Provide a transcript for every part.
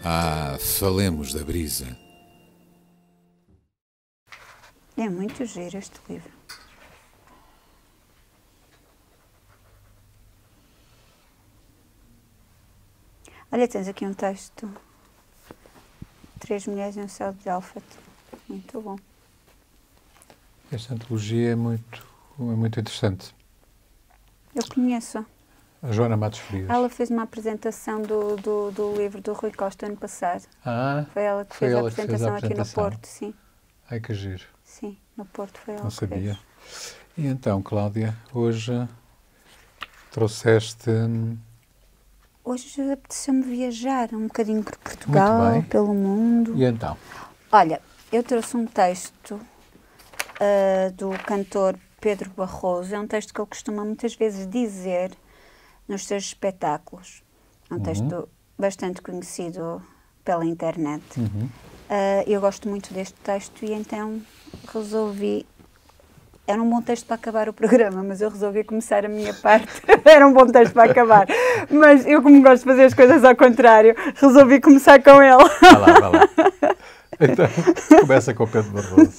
Ah, falemos da brisa. É muito giro este livro. Olha, tens aqui um texto. 3 mulheres em um céu de Alfat. Muito bom. Esta antologia é muito interessante. Eu conheço. A Joana Matos Frias. Ela fez uma apresentação do livro do Rui Costa ano passado. Ah, Foi ela que fez a apresentação aqui no Porto, sim. Ai, que giro. Sim, no Porto foi ela Não que sabia. fez. E então, Cláudia, hoje trouxeste... Hoje apeteceu-me viajar um bocadinho por Portugal, pelo mundo. E então? Olha, eu trouxe um texto do cantor Pedro Barroso. É um texto que ele costuma muitas vezes dizer nos seus espetáculos. É um texto bastante conhecido pela internet. Eu gosto muito deste texto e então resolvi... Era um bom texto para acabar o programa, mas eu resolvi começar a minha parte. Era um bom texto para acabar. Mas eu, como gosto de fazer as coisas ao contrário, resolvi começar com ele. Vai lá. Então, começa com o Pedro Barroso.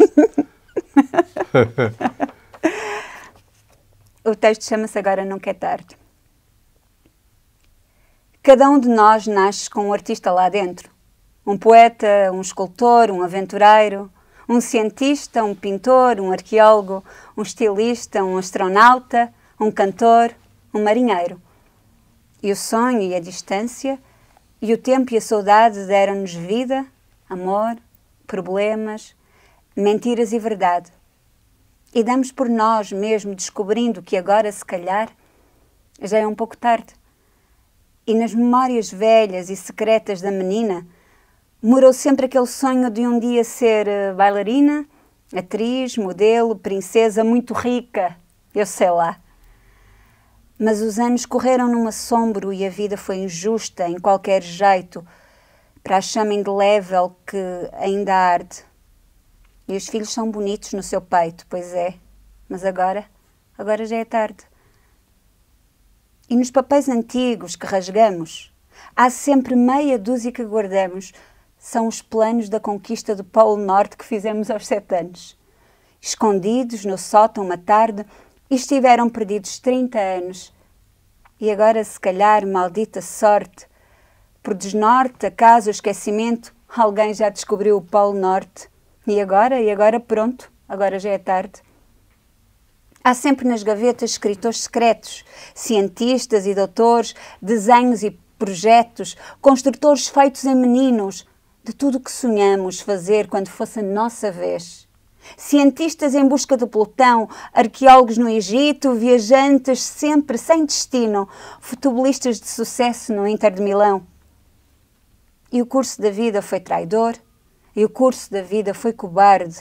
O texto chama-se Agora Nunca é Tarde. Cada um de nós nasce com um artista lá dentro. Um poeta, um escultor, um aventureiro, um cientista, um pintor, um arqueólogo, um estilista, um astronauta, um cantor, um marinheiro. E o sonho e a distância, e o tempo e a saudade deram-nos vida, amor, problemas, mentiras e verdade. E damos por nós mesmo descobrindo que agora, se calhar, já é um pouco tarde. E nas memórias velhas e secretas da menina, morou sempre aquele sonho de um dia ser bailarina, atriz, modelo, princesa, muito rica, eu sei lá. Mas os anos correram num assombro e a vida foi injusta em qualquer jeito para a chama indelével que ainda arde. E os filhos são bonitos no seu peito, pois é, mas agora já é tarde. E nos papéis antigos que rasgamos, há sempre meia dúzia que guardamos. São os planos da conquista do Polo Norte que fizemos aos 7 anos. Escondidos no sótão uma tarde, e estiveram perdidos 30 anos. E agora, se calhar, maldita sorte, por desnorte, acaso ou esquecimento, alguém já descobriu o Polo Norte. E agora pronto, agora já é tarde. Há sempre nas gavetas escritores secretos, cientistas e doutores, desenhos e projetos, construtores feitos em meninos, de tudo o que sonhamos fazer quando fosse a nossa vez. Cientistas em busca do Plutão, arqueólogos no Egito, viajantes sempre sem destino, futebolistas de sucesso no Inter de Milão. E o curso da vida foi traidor, e o curso da vida foi cobarde.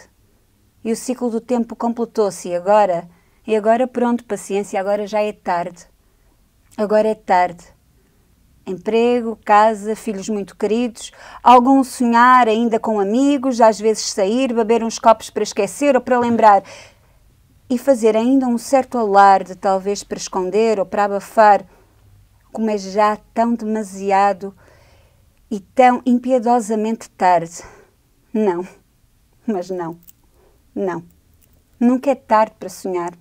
E o ciclo do tempo completou-se e agora pronto, paciência, agora já é tarde. Agora é tarde. Emprego, casa, filhos muito queridos, algum sonhar ainda com amigos, às vezes sair, beber uns copos para esquecer ou para lembrar e fazer ainda um certo alarde, talvez para esconder ou para abafar, como é já tão demasiado e tão impiedosamente tarde. Não, mas não, nunca é tarde para sonhar.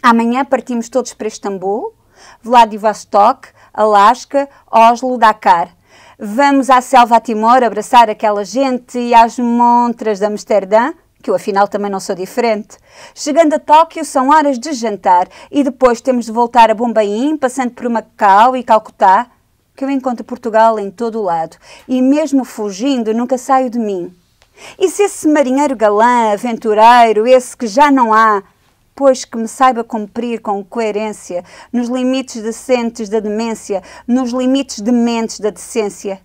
Amanhã partimos todos para Istambul, Vladivostok, Alasca, Oslo, Dakar. Vamos à selva a Timor abraçar aquela gente e às montras de Amsterdã, que eu afinal também não sou diferente. Chegando a Tóquio são horas de jantar e depois temos de voltar a Bombaim, passando por Macau e Calcutá, que eu encontro Portugal em todo o lado. E mesmo fugindo nunca saio de mim. E se esse marinheiro galã, aventureiro, esse que já não há, pois que me saiba cumprir com coerência, nos limites decentes da demência, nos limites dementes da decência.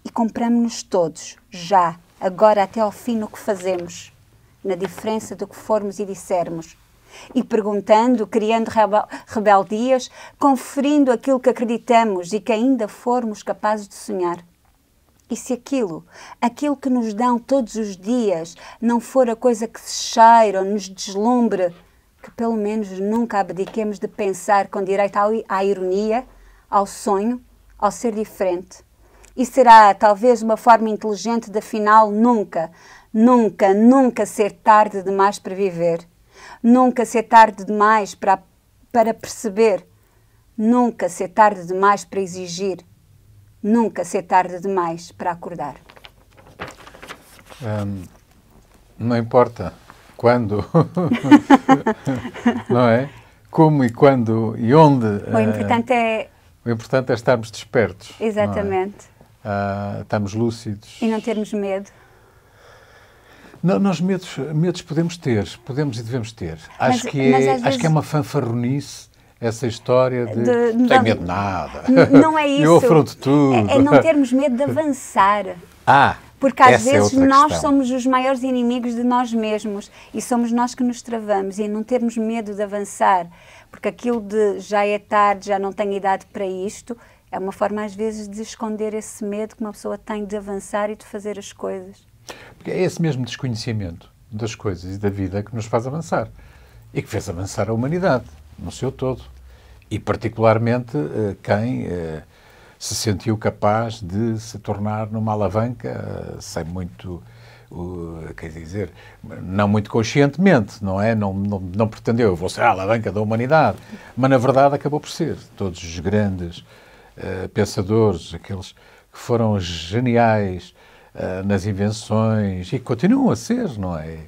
E compramo-nos todos, já, agora até ao fim no que fazemos, na diferença do que formos e dissermos. E perguntando, criando rebeldias, conferindo aquilo que acreditamos e que ainda formos capazes de sonhar. E se aquilo que nos dão todos os dias, não for a coisa que se cheira ou nos deslumbre, que pelo menos nunca abdiquemos de pensar com direito à ironia, ao sonho, ao ser diferente. E será talvez uma forma inteligente de, afinal, nunca, nunca, nunca ser tarde demais para viver. Nunca ser tarde demais para perceber. Nunca ser tarde demais para exigir. Nunca ser tarde demais para acordar. Não importa quando, não é? Como e quando e onde. O importante é estarmos despertos. Exatamente. Estamos lúcidos. E não termos medo. Não, nós medos podemos e devemos ter. Acho que é uma fanfarronice essa história de não tenho medo de nada. Não é isso. Eu afronto tudo. É não termos medo de avançar. Porque às vezes nós somos os maiores inimigos de nós mesmos e somos nós que nos travamos, e não termos medo de avançar, porque aquilo de já é tarde, já não tenho idade para isto, é uma forma às vezes de esconder esse medo que uma pessoa tem de avançar e de fazer as coisas. Porque é esse mesmo desconhecimento das coisas e da vida que nos faz avançar e que fez avançar a humanidade no seu todo, e particularmente quem se sentiu capaz de se tornar numa alavanca, sem muito, quer dizer, não muito conscientemente, não é? Não pretendeu, eu vou ser a alavanca da humanidade, mas na verdade acabou por ser. Todos os grandes pensadores, aqueles que foram geniais nas invenções, e continuam a ser, não é?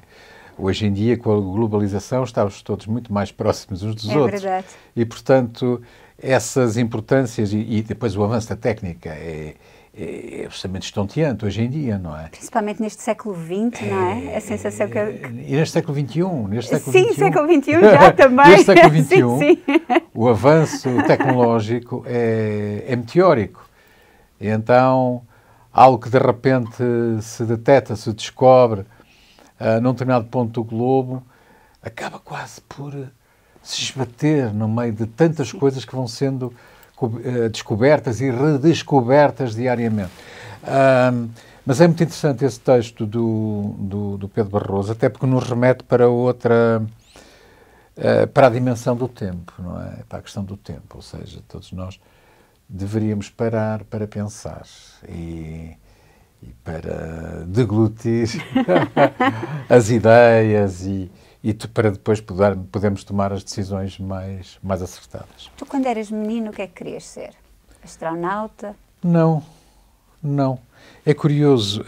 Hoje em dia, com a globalização, estamos todos muito mais próximos uns dos outros. Verdade. E, portanto, essas importâncias e depois o avanço da técnica é absolutamente estonteante hoje em dia, não é? Principalmente neste século XX, não é? A sensação que... E neste século XXI. Sim, século XXI já também. Neste século XXI, sim. o avanço tecnológico é meteórico. E então, algo que de repente se detecta, se descobre num determinado ponto do globo, acaba quase por se esbater no meio de tantas coisas que vão sendo descobertas e redescobertas diariamente. Mas é muito interessante esse texto do Pedro Barroso, até porque nos remete para para a dimensão do tempo, não é? Para a questão do tempo, ou seja, todos nós deveríamos parar para pensar e para deglutir as ideias e para depois podermos tomar as decisões mais acertadas. Tu, quando eras menino, o que é que querias ser? Astronauta? Não. É curioso.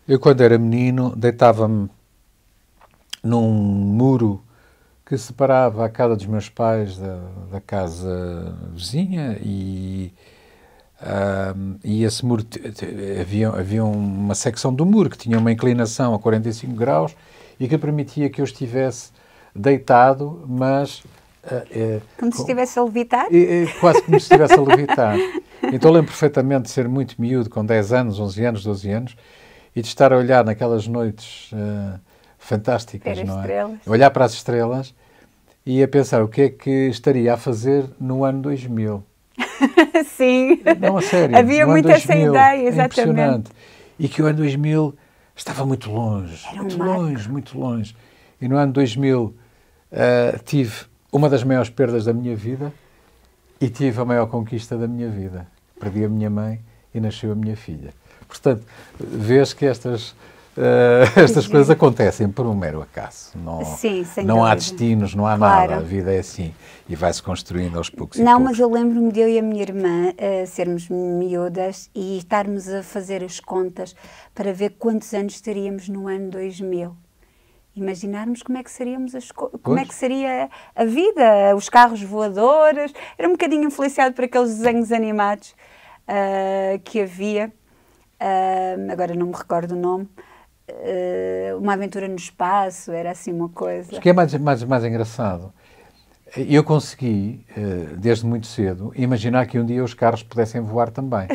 Eu, quando era menino, deitava-me num muro que separava a casa dos meus pais da casa vizinha e esse muro, havia uma secção do muro que tinha uma inclinação a 45 graus e que permitia que eu estivesse deitado, mas... como se estivesse a levitar? Quase como se estivesse a levitar. Então lembro perfeitamente de ser muito miúdo, com 10 anos, 11 anos, 12 anos, e de estar a olhar naquelas noites fantásticas, não é? Estrelas. Olhar para as estrelas e a pensar o que é que estaria a fazer no ano 2000. Sim. Não, a sério. Havia muito 2000, essa ideia, exatamente. É impressionante. E que o ano 2000 estava muito longe. Era muito longe, muito longe. E no ano 2000 tive uma das maiores perdas da minha vida e tive a maior conquista da minha vida. Perdi a minha mãe e nasceu a minha filha. Portanto, vês que estas coisas acontecem por um mero acaso. Sim, sem não há dúvida. Destinos, não há Claro. nada. A vida é assim. E vai-se construindo aos poucos Não, e poucos. mas eu lembro-me de eu e a minha irmã sermos miúdas e estarmos a fazer as contas para ver quantos anos teríamos no ano 2000. Imaginarmos como é que seríamos como é que seria a vida, os carros voadores. Era um bocadinho influenciado por aqueles desenhos animados que havia. Agora não me recordo o nome. Uma aventura no espaço, era assim uma coisa. O que é mais engraçado, eu consegui, desde muito cedo, imaginar que um dia os carros pudessem voar também.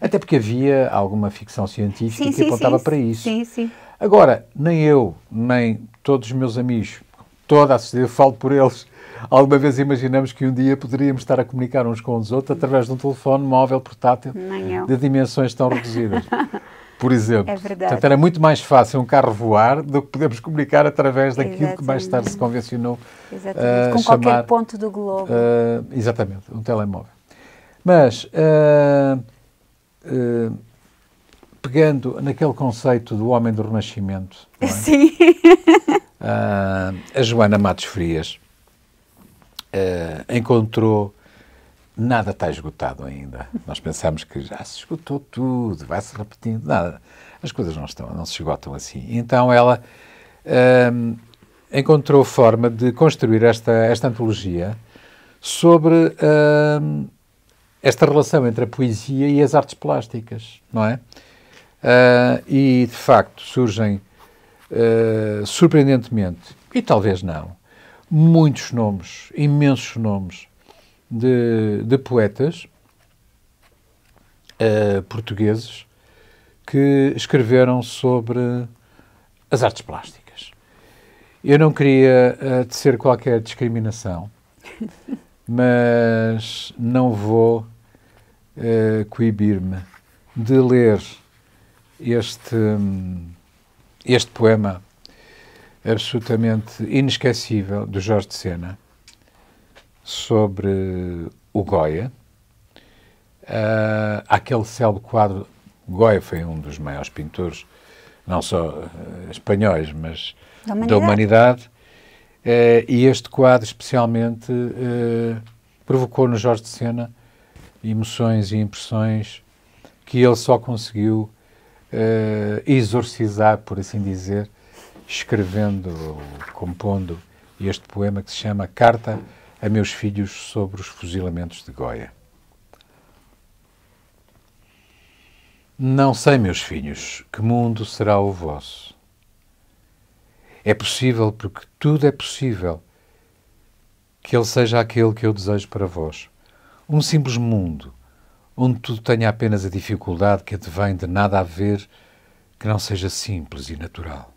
Até porque havia alguma ficção científica que apontava para isso. Sim. Agora, nem eu, nem todos os meus amigos, toda a sociedade, eu falo por eles, alguma vez imaginamos que um dia poderíamos estar a comunicar uns com os outros através de um telefone móvel portátil de dimensões tão reduzidas. Por exemplo. É verdade. Portanto, era muito mais fácil um carro voar do que podemos comunicar através daquilo que mais tarde se convencionou com qualquer ponto do globo. Exatamente, um telemóvel. Mas pegando naquele conceito do homem do Renascimento, não é? Sim. A Joana Matos Frias encontrou, nada está esgotado ainda. Nós pensamos que já se esgotou tudo, vai-se repetindo, nada. As coisas não se esgotam assim. Então ela encontrou forma de construir esta antologia sobre esta relação entre a poesia e as artes plásticas, não é? E, de facto, surgem, surpreendentemente, e talvez não, muitos nomes, imensos nomes de poetas portugueses que escreveram sobre as artes plásticas. Eu não queria tecer qualquer discriminação, mas não vou coibir-me de ler este poema absolutamente inesquecível do Jorge de Sena sobre o Goya. Aquele célebre quadro, Goya foi um dos maiores pintores, não só espanhóis, mas da humanidade. E este quadro especialmente provocou no Jorge de Sena emoções e impressões que ele só conseguiu exorcizar, por assim dizer, escrevendo, compondo este poema que se chama Carta a Meus Filhos sobre os Fuzilamentos de Goya. Não sei, meus filhos, que mundo será o vosso. É possível, porque tudo é possível, que ele seja aquele que eu desejo para vós. Um simples mundo, onde tudo tenha apenas a dificuldade que advém de nada haver que não seja simples e natural.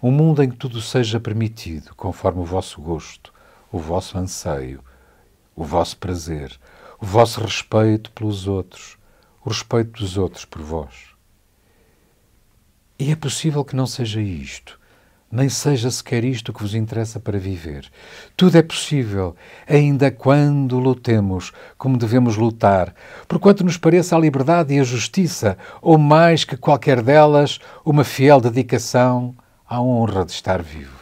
Um mundo em que tudo seja permitido, conforme o vosso gosto, o vosso anseio, o vosso prazer, o vosso respeito pelos outros, o respeito dos outros por vós. E é possível que não seja isto, nem seja sequer isto que vos interessa para viver. Tudo é possível, ainda quando lutemos como devemos lutar, porquanto nos pareça a liberdade e a justiça, ou mais que qualquer delas, uma fiel dedicação à honra de estar vivo.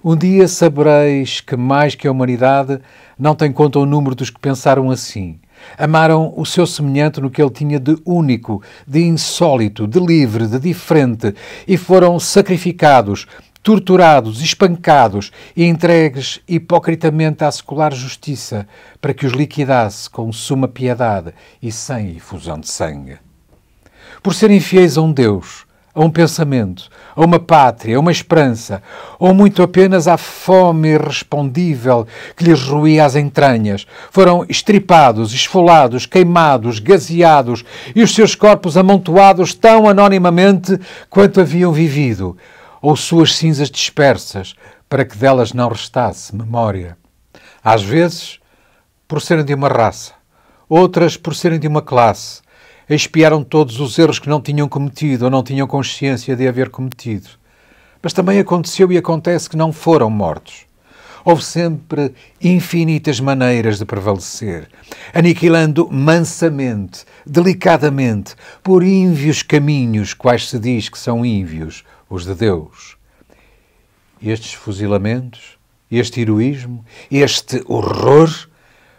Um dia sabereis que mais que a humanidade não tem conta o número dos que pensaram assim. Amaram o seu semelhante no que ele tinha de único, de insólito, de livre, de diferente, e foram sacrificados, torturados, espancados e entregues hipocritamente à secular justiça para que os liquidasse com suma piedade e sem efusão de sangue. Por serem fiéis a um Deus, a um pensamento, a uma pátria, a uma esperança, ou muito apenas à fome irrespondível que lhes roía as entranhas. Foram estripados, esfolados, queimados, gazeados e os seus corpos amontoados tão anonimamente quanto haviam vivido, ou suas cinzas dispersas, para que delas não restasse memória. Às vezes, por serem de uma raça, outras por serem de uma classe, expiaram todos os erros que não tinham cometido ou não tinham consciência de haver cometido. Mas também aconteceu e acontece que não foram mortos. Houve sempre infinitas maneiras de prevalecer, aniquilando mansamente, delicadamente, por ínvios caminhos, quais se diz que são ínvios, os de Deus. Estes fuzilamentos, este heroísmo, este horror,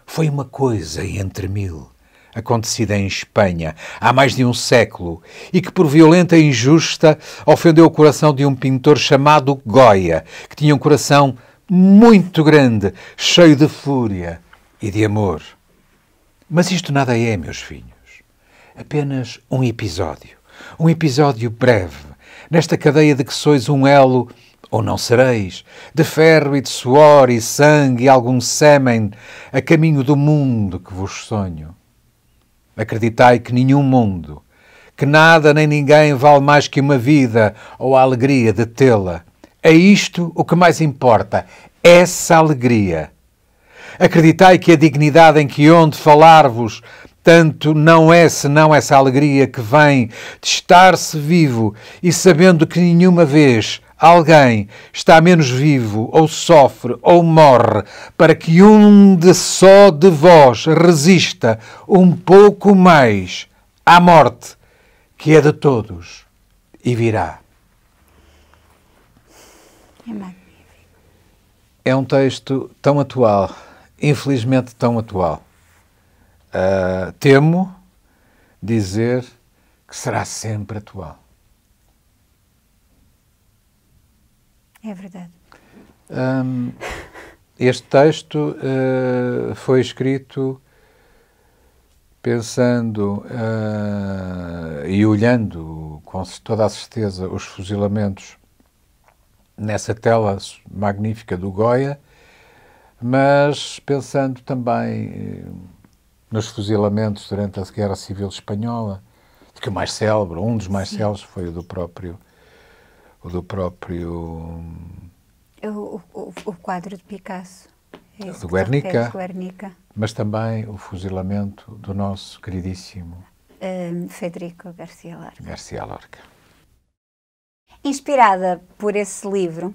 foi uma coisa entre mil, acontecida em Espanha há mais de um século e que, por violenta e injusta, ofendeu o coração de um pintor chamado Goya, que tinha um coração muito grande, cheio de fúria e de amor. Mas isto nada é, meus filhos. Apenas um episódio breve, nesta cadeia de que sois um elo, ou não sereis, de ferro e de suor e sangue e algum sêmen, a caminho do mundo que vos sonho. Acreditai que nenhum mundo, que nada nem ninguém vale mais que uma vida ou a alegria de tê-la. É isto o que mais importa, essa alegria. Acreditai que a dignidade em que onde falar-vos tanto não é senão essa alegria que vem de estar-se vivo e sabendo que nenhuma vez alguém está menos vivo, ou sofre, ou morre, para que um de só de vós resista um pouco mais à morte, que é de todos, e virá. É magnífico. É um texto tão atual, infelizmente tão atual. Temo dizer que será sempre atual. É verdade. Este texto foi escrito pensando e olhando com toda a certeza os fuzilamentos nessa tela magnífica do Goya, mas pensando também nos fuzilamentos durante a Guerra Civil Espanhola, que o mais célebre, um dos mais célebres, foi o do próprio O quadro de Picasso. É do Guernica, Guernica. mas também o fuzilamento do nosso queridíssimo Federico García Lorca. García Lorca. Inspirada por esse livro,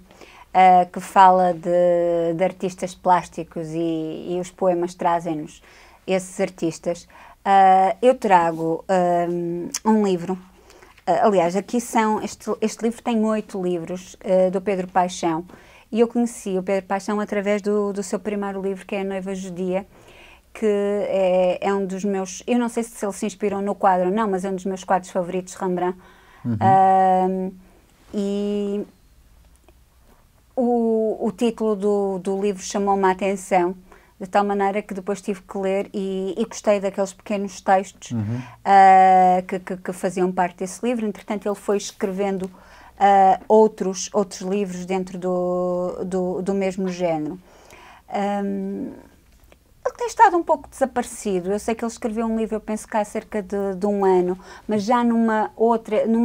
que fala de artistas plásticos e os poemas trazem-nos esses artistas, eu trago um livro. Aliás, aqui este livro tem 8 livros do Pedro Paixão, e eu conheci o Pedro Paixão através do seu primeiro livro, que é A Noiva Judia, que é um dos meus, eu não sei se ele se inspirou no quadro ou não, mas é um dos meus quadros favoritos de Rembrandt. E o título do livro chamou-me a atenção, de tal maneira que depois tive que ler e gostei daqueles pequenos textos que faziam parte desse livro. Entretanto, ele foi escrevendo outros livros dentro do mesmo género. Ele tem estado um pouco desaparecido. Eu sei que ele escreveu um livro, eu penso que há cerca de um ano, mas já numa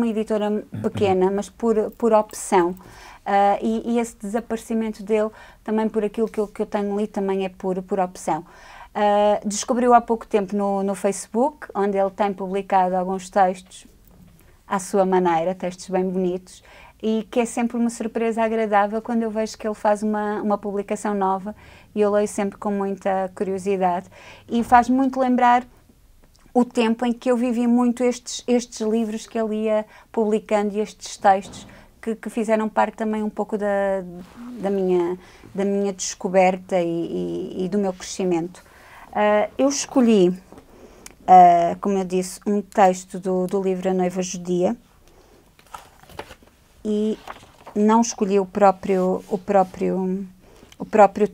editora pequena, mas por opção. E esse desaparecimento dele, também por aquilo que eu tenho lido, também é por opção. Descobriu há pouco tempo no Facebook, onde ele tem publicado alguns textos à sua maneira, textos bem bonitos, e que é sempre uma surpresa agradável quando eu vejo que ele faz uma publicação nova, e eu leio sempre com muita curiosidade. E faz muito lembrar o tempo em que eu vivi muito estes livros que ele ia publicando, e estes textos que fizeram parte também um pouco da minha descoberta e do meu crescimento. Eu escolhi, como eu disse, um texto do livro A Noiva Judia, e não escolhi o próprio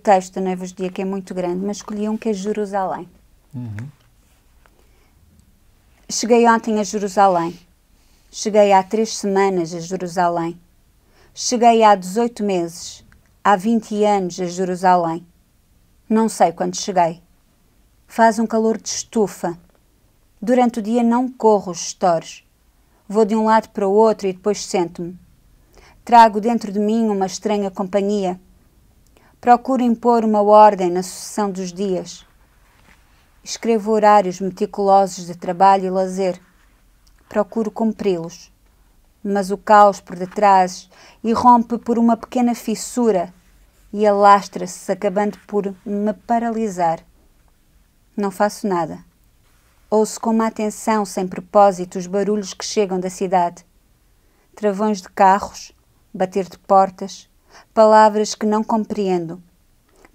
texto da Noiva Judia, que é muito grande, mas escolhi um que é Jerusalém. Cheguei ontem a Jerusalém. Cheguei há 3 semanas a Jerusalém. Cheguei há 18 meses, há 20 anos a Jerusalém. Não sei quando cheguei. Faz um calor de estufa. Durante o dia não corro os stores. Vou de um lado para o outro e depois sento-me. Trago dentro de mim uma estranha companhia. Procuro impor uma ordem na sucessão dos dias. Escrevo horários meticulosos de trabalho e lazer. Procuro cumpri-los, mas o caos por detrás irrompe por uma pequena fissura e alastra-se, acabando por me paralisar. Não faço nada. Ouço com uma atenção sem propósito os barulhos que chegam da cidade. Travões de carros, bater de portas, palavras que não compreendo.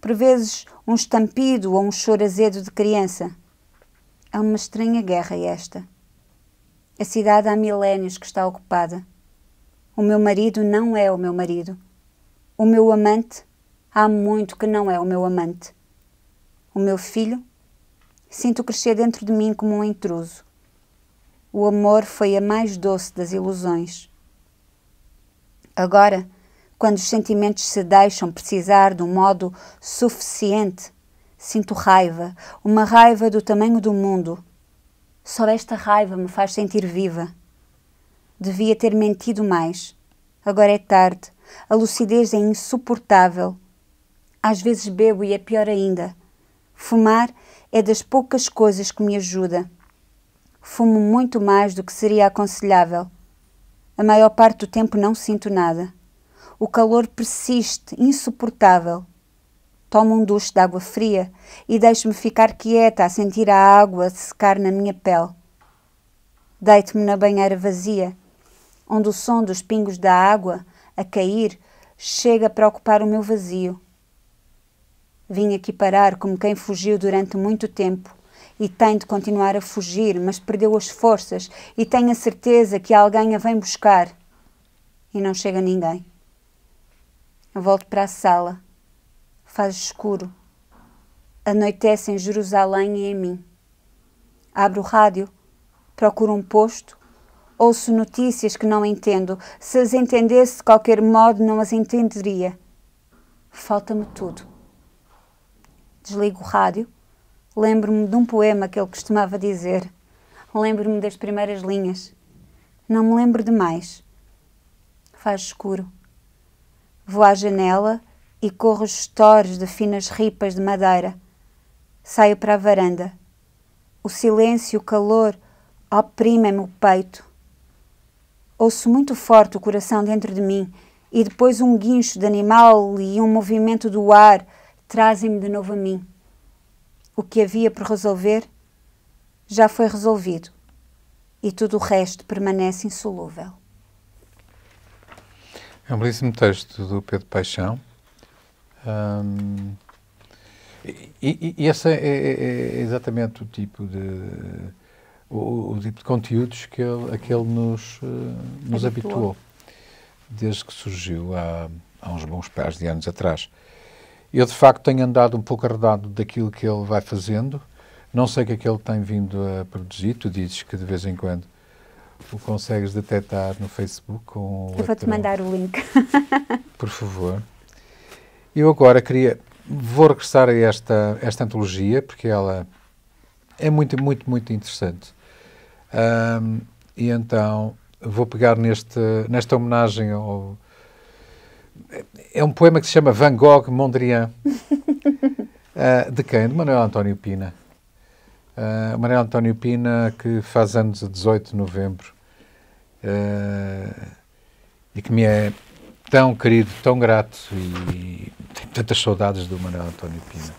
Por vezes um estampido ou um choro azedo de criança. É uma estranha guerra esta. A cidade há milénios que está ocupada. O meu marido não é o meu marido. O meu amante há muito que não é o meu amante. O meu filho, sinto crescer dentro de mim como um intruso. O amor foi a mais doce das ilusões. Agora, quando os sentimentos se deixam precisar de um modo suficiente, sinto raiva, uma raiva do tamanho do mundo. Só esta raiva me faz sentir viva. Devia ter mentido mais. Agora é tarde. A lucidez é insuportável. Às vezes bebo e é pior ainda. Fumar é das poucas coisas que me ajuda. Fumo muito mais do que seria aconselhável. A maior parte do tempo não sinto nada. O calor persiste, insuportável. Tomo um duche de água fria e deixo-me ficar quieta a sentir a água secar na minha pele. Deito-me na banheira vazia, onde o som dos pingos da água a cair chega a preocupar o meu vazio. Vim aqui parar como quem fugiu durante muito tempo e tem de continuar a fugir, mas perdeu as forças e tem a certeza que alguém a vem buscar. E não chega ninguém. Eu volto para a sala. Faz escuro. Anoitece em Jerusalém e em mim. Abro o rádio, procuro um posto, ouço notícias que não entendo. Se as entendesse de qualquer modo, não as entenderia. Falta-me tudo. Desligo o rádio. Lembro-me de um poema que ele costumava dizer. Lembro-me das primeiras linhas. Não me lembro de mais. Faz escuro. Vou à janela e corro os estores de finas ripas de madeira. Saio para a varanda. O silêncio e o calor oprimem-me o peito. Ouço muito forte o coração dentro de mim e depois um guincho de animal e um movimento do ar trazem-me de novo a mim. O que havia por resolver já foi resolvido e tudo o resto permanece insolúvel. É um belíssimo texto do Pedro Paixão. E esse é exatamente o tipo de conteúdos a que ele nos habituou, desde que surgiu há uns bons pares de anos atrás. Eu, de facto, tenho andado um pouco arredado daquilo que ele vai fazendo. Não sei o que é que ele tem vindo a produzir. Tu dizes que, de vez em quando, o consegues detectar no Facebook. Eu vou-te mandar o link. Por favor. Eu agora vou regressar a esta antologia, porque ela é muito, muito, muito interessante. E então vou pegar nesta homenagem ao... É um poema que se chama Van Gogh Mondrian. De quem? De Manuel António Pina. Manuel António Pina, que faz anos a 18 de novembro. E que me é tão querido, tão grato, e tenho tantas saudades do Manuel António Pina.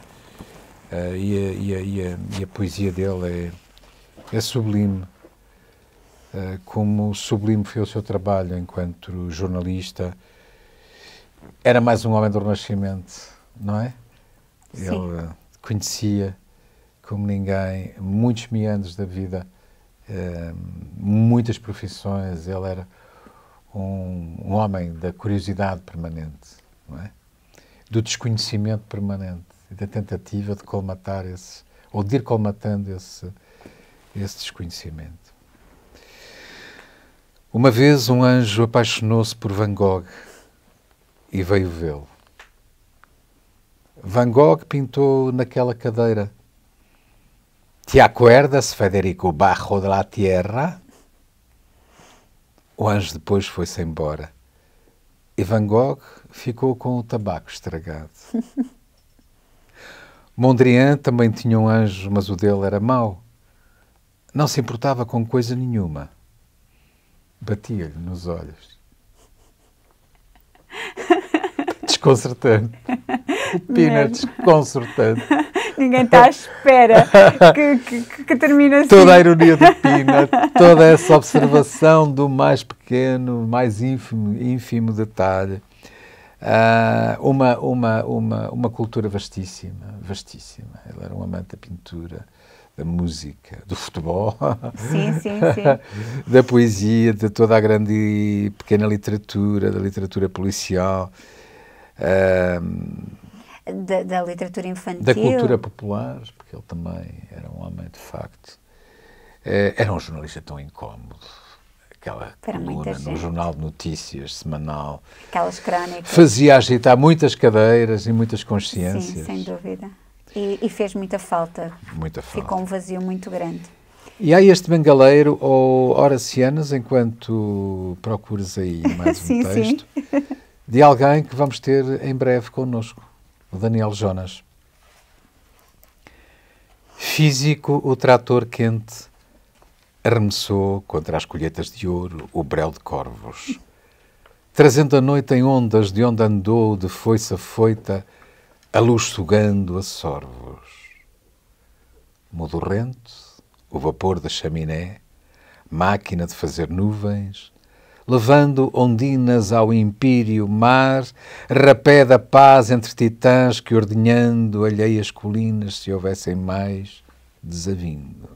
E a poesia dele é sublime. Como sublime foi o seu trabalho enquanto jornalista. Era mais um homem do Renascimento, não é? Sim. Ele conhecia, como ninguém, muitos meandros da vida, muitas profissões. Ele era um homem da curiosidade permanente, não é? Do desconhecimento permanente e da tentativa de colmatar ou de ir colmatando esse desconhecimento. Uma vez um anjo apaixonou-se por Van Gogh e veio vê-lo. Van Gogh pintou naquela cadeira: "Te acuerdas, Federico Bajo de la Tierra?" O anjo depois foi-se embora e Van Gogh ficou com o tabaco estragado. Mondrian também tinha um anjo, mas o dele era mau. Não se importava com coisa nenhuma. Batia-lhe nos olhos. Desconcertante. Pina, desconcertante. Ninguém está à espera que termine assim. Toda a ironia de Pina, toda essa observação do mais pequeno, mais ínfimo detalhe. Uma cultura vastíssima, vastíssima. Ele era um amante da pintura, da música, do futebol, Sim. da poesia, de toda a grande e pequena literatura, da literatura policial, Da literatura infantil. da cultura popular, porque ele também era um homem de facto. Era um jornalista tão incómodo. Aquela coluna no Jornal de Notícias, semanal. Aquelas crónicas. Fazia agitar muitas cadeiras e muitas consciências. Sim, sem dúvida. E fez muita falta. Muita falta. Ficou um vazio muito grande. E há este bengaleiro, ou Horacianas, enquanto procuras aí mais um texto, de alguém que vamos ter em breve connosco, o Daniel Jonas. Físico, o trator quente arremessou contra as colheitas de ouro o breu de corvos. trazendo a noite em ondas de onde andou, de foice a foita, a luz sugando a sorvos. Modorrento, o vapor da chaminé, máquina de fazer nuvens, levando ondinas ao império mar, rapé da paz entre titãs que, ordenhando alheias colinas, se houvessem mais, desavindo.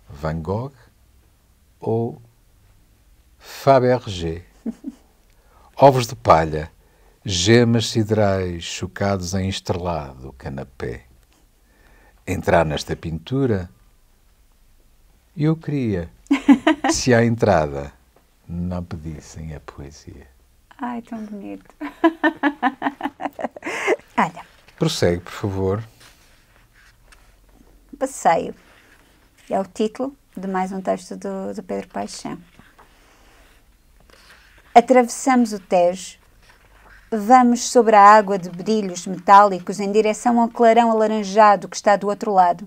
Van Gogh ou Fabergé. Ovos de palha, gemas siderais chocados em estrelado canapé. Entrar nesta pintura, eu queria, se à entrada não pedissem a poesia. Ai, tão bonito. Olha. Prossegue, por favor. Passeio. É o título de mais um texto do Pedro Paixão. Atravessamos o Tejo. Vamos sobre a água de brilhos metálicos em direção ao clarão alaranjado que está do outro lado.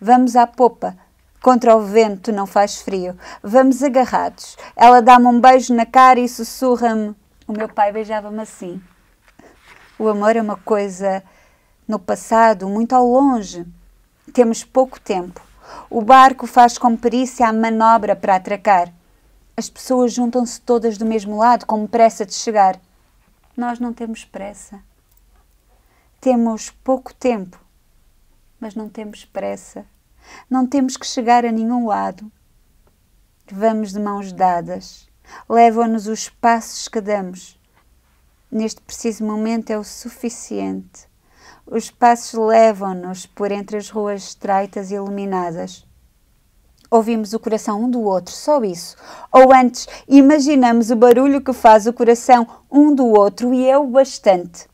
Vamos à popa. Contra o vento não faz frio. Vamos agarrados. Ela dá-me um beijo na cara e sussurra-me. O meu pai beijava-me assim. O amor é uma coisa no passado, muito ao longe. Temos pouco tempo. O barco faz com perícia a manobra para atracar. As pessoas juntam-se todas do mesmo lado, com pressa de chegar. Nós não temos pressa. Temos pouco tempo, mas não temos pressa. Não temos que chegar a nenhum lado. Vamos de mãos dadas. Levam-nos os passos que damos. Neste preciso momento é o suficiente. Os passos levam-nos por entre as ruas estreitas e iluminadas. Ouvimos o coração um do outro, só isso. Ou antes, imaginamos o barulho que faz o coração um do outro e é o bastante.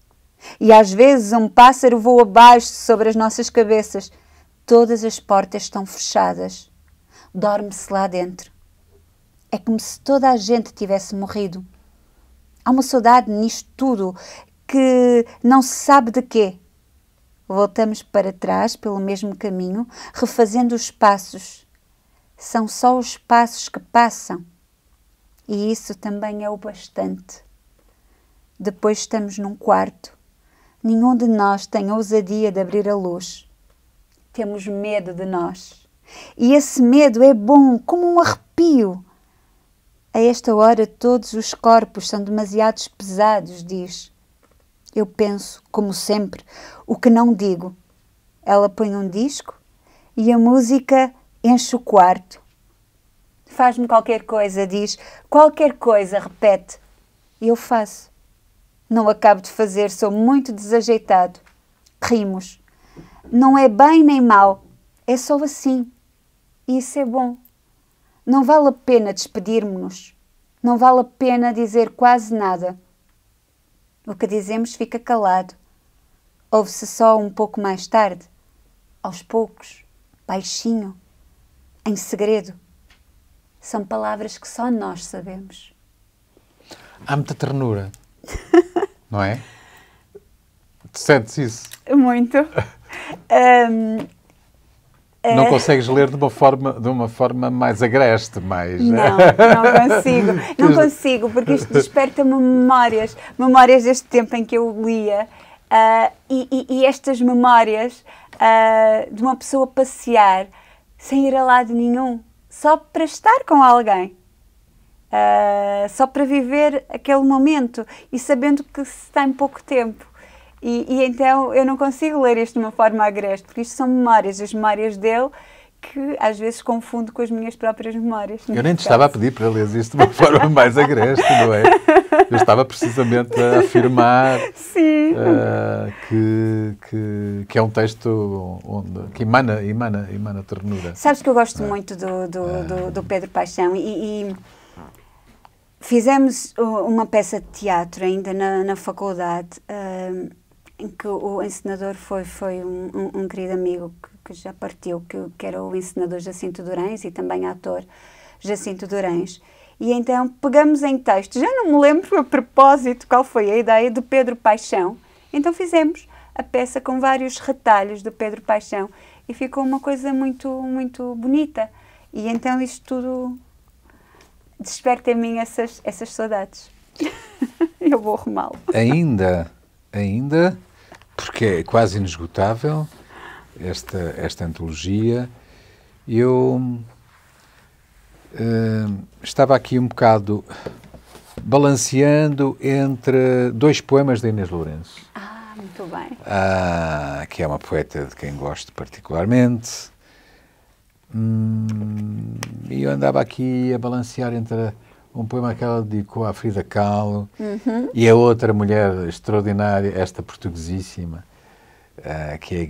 E às vezes um pássaro voa abaixo sobre as nossas cabeças. Todas as portas estão fechadas. Dorme-se lá dentro. É como se toda a gente tivesse morrido. Há uma saudade nisto tudo que não se sabe de quê. Voltamos para trás pelo mesmo caminho, refazendo os passos. São só os passos que passam. E isso também é o bastante. Depois estamos num quarto. Nenhum de nós tem ousadia de abrir a luz. Temos medo de nós. E esse medo é bom, como um arrepio. A esta hora todos os corpos são demasiado pesados, diz. Eu penso, como sempre, o que não digo. Ela põe um disco e a música enche o quarto. Faz-me qualquer coisa, diz. Qualquer coisa, repete. E eu faço. Não acabo de fazer, sou muito desajeitado. Rimos. Não é bem nem mal, é só assim. E isso é bom. Não vale a pena despedirmos-nos. Não vale a pena dizer quase nada. O que dizemos fica calado. Ouve-se só um pouco mais tarde. Aos poucos, baixinho, em segredo. São palavras que só nós sabemos. Há muita ternura, não é? Tu sentes isso? Muito. Não consegues ler de uma forma mais agreste, mais... Não consigo. Não consigo, porque isto desperta-me memórias deste tempo em que eu lia. E estas memórias de uma pessoa passear sem ir a lado nenhum, só para estar com alguém. Só para viver aquele momento e sabendo que se tem pouco tempo. E então eu não consigo ler isto de uma forma agreste, porque isto são memórias, as memórias dele, que às vezes confundo com as minhas próprias memórias. Eu nem te estava a pedir para ler isto de uma forma mais agreste, não é? Eu estava precisamente a afirmar que é um texto que emana ternura. Sabes que eu gosto muito do Pedro Paixão e fizemos uma peça de teatro ainda na faculdade, em que o encenador foi um querido amigo que já partiu, que era o encenador Jacinto Durães e também ator Jacinto Durães. E então pegamos em texto, já não me lembro a propósito qual foi a ideia do Pedro Paixão, então fizemos a peça com vários retalhos do Pedro Paixão e ficou uma coisa muito, muito bonita. E então isto tudo desperta em mim essas saudades. Eu vou arrumá-lo. Ainda, porque é quase inesgotável esta antologia, eu estava aqui um bocado balanceando entre dois poemas de Inês Lourenço. Muito bem. Que é uma poeta de quem gosto particularmente. E eu andava aqui a balancear entre um poema que ela dedicou à Frida Kahlo e a outra mulher extraordinária, esta portuguesíssima, que é a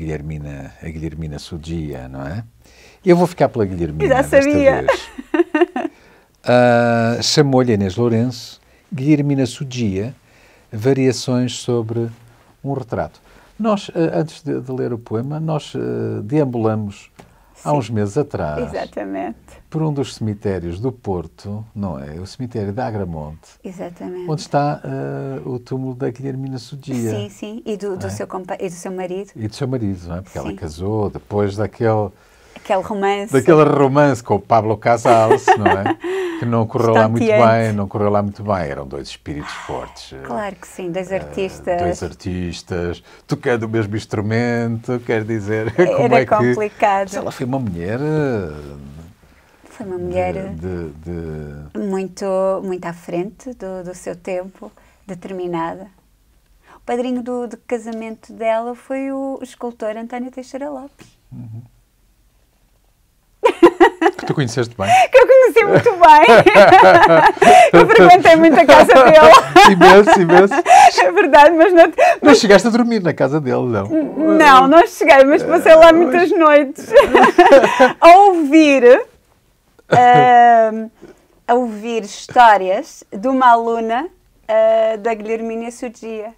Guilhermina Suggia, não é? Eu vou ficar pela Guilhermina Já sabia. desta vez. Chamou-lhe Inês Lourenço, Guilhermina Suggia, variações sobre um retrato. Nós, antes de ler o poema, nós deambulamos há uns meses atrás por um dos cemitérios do Porto, não é? O cemitério de Agramonte. Exatamente. Onde está o túmulo da Guilhermina Suggia. Sim, sim. E do seu marido. E do seu marido, não é? Porque sim. ela casou depois daquele romance com o Pablo Casals, não é? Que não correu lá muito bem, eram dois espíritos fortes. Claro que sim, dois artistas. Tocando o mesmo instrumento, quer dizer, era complicado. Mas ela foi uma mulher... muito à frente do seu tempo, determinada. O padrinho do casamento dela foi o escultor António Teixeira Lopes. Que tu conheceste bem? Que eu conheci muito bem. Eu frequentei muito a casa dele. Imenso. É verdade, mas não... Não chegaste a dormir na casa dele, não? Não cheguei, mas passei lá muitas noites. a ouvir histórias de uma aluna da Guilhermina Suggia.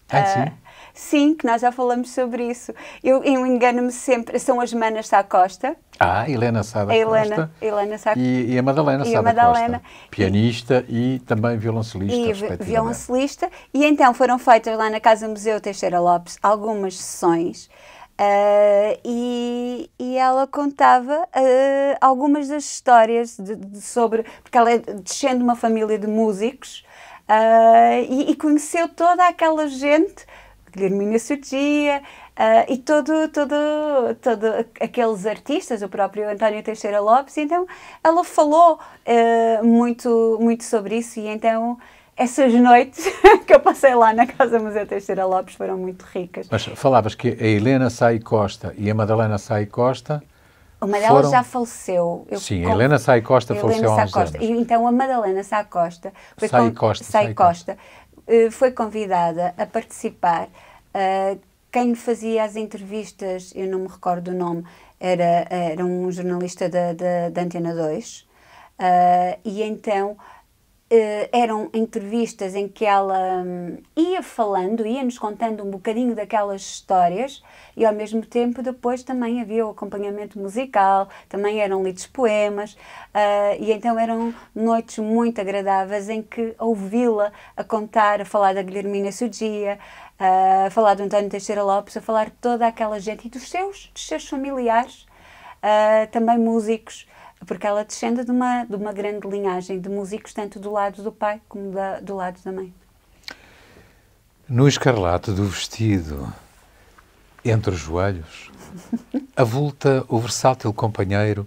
Sim? Sim, que nós já falamos sobre isso. Eu engano-me sempre, são as Manas Sá Costa. Helena Sá da Costa. Helena Sá... E a Madalena Sá da Costa. Pianista e também violoncelista, respectivamente. Violoncelista. E então foram feitas lá na Casa Museu Teixeira Lopes algumas sessões e ela contava algumas das histórias sobre... Porque ela é descende de uma família de músicos e conheceu toda aquela gente... Guilhermina Suggia e todo aqueles artistas, o próprio António Teixeira Lopes, e então ela falou muito sobre isso, e então essas noites que eu passei lá na Casa Museu Teixeira Lopes foram muito ricas. Mas falavas que a Helena Sá Costa e a Madalena Sá Costa... Uma delas já faleceu. Sim, a Helena Sá Costa faleceu há uns anos. E então a Madalena Sá Costa foi convidada a participar. Quem fazia as entrevistas, eu não me recordo o nome, era um jornalista da Antena 2, e então eram entrevistas em que ela ia-nos contando um bocadinho daquelas histórias, e ao mesmo tempo depois também havia o acompanhamento musical, também eram lidos poemas, e então eram noites muito agradáveis em que ouvi-la a contar, a falar da Guilhermina Suggia, a falar do António Teixeira Lopes, a falar de toda aquela gente e dos seus familiares, também músicos, porque ela descende de uma grande linhagem de músicos, tanto do lado do pai como do lado da mãe. No escarlate do vestido, entre os joelhos, avulta o versátil companheiro